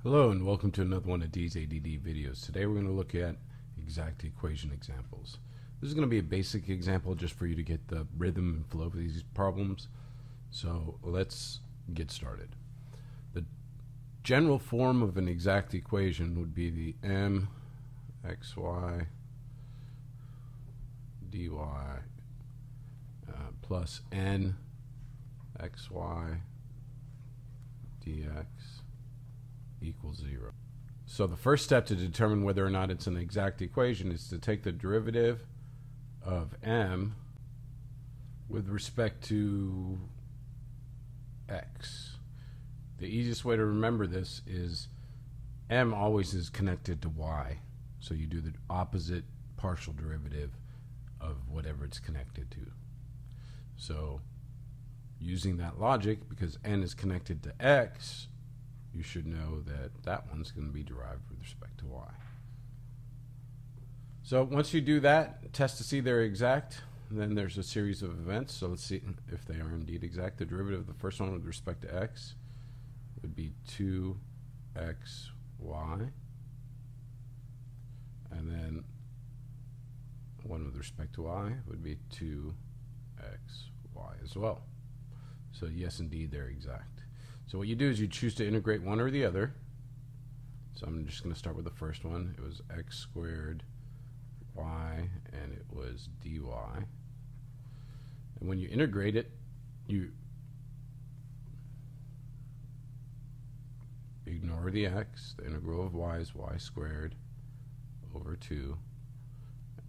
Hello and welcome to another one of D's ADD videos. Today we're going to look at exact equation examples. This is going to be a basic example just for you to get the rhythm and flow of these problems. So let's get started. The general form of an exact equation would be the mxy dy plus n xy dx equals 0. So the first step to determine whether or not it's an exact equation is to take the derivative of m with respect to x. The easiest way to remember this is m always is connected to y. So you do the opposite partial derivative of whatever it's connected to. So using that logic, because n is connected to x, you should know that that one's going to be derived with respect to y. So once you do that, test to see they're exact, then there's a series of events. So let's see if they are indeed exact. The derivative of the first one with respect to x would be 2xy, and then one with respect to y would be 2xy as well. So yes, indeed, they're exact. So what you do is you choose to integrate one or the other. So I'm just going to start with the first one. It was x squared y, and it was dy. And when you integrate it, you ignore the x. The integral of y is y squared over 2.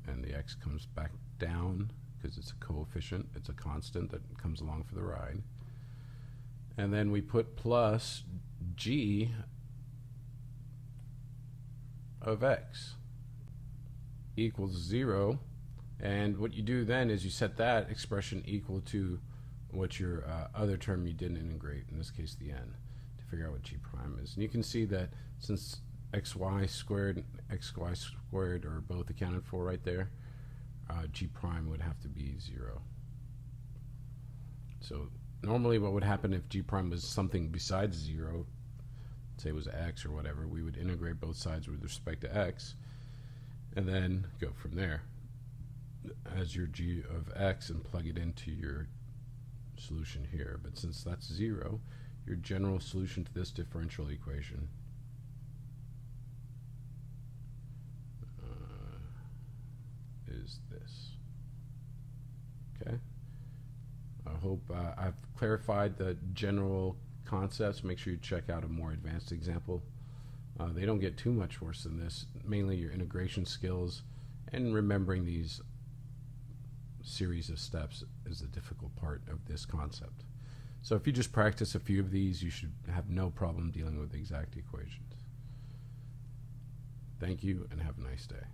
And the x comes back down because it's a coefficient. It's a constant that comes along for the ride. And then we put plus g of x equals 0. And what you do then is you set that expression equal to what your other term you didn't integrate, in this case the n, to figure out what g prime is. And you can see that since xy squared and xy squared are both accounted for right there, g prime would have to be 0. So normally what would happen if g prime was something besides 0, say it was x or whatever, we would integrate both sides with respect to x and then go from there as your g of x and plug it into your solution here. But since that's 0, your general solution to this differential equation is this. Okay? I hope I've clarified the general concepts. Make sure you check out a more advanced example. They don't get too much worse than this. Mainly your integration skills and remembering these series of steps is the difficult part of this concept. So if you just practice a few of these, you should have no problem dealing with exact equations. Thank you and have a nice day.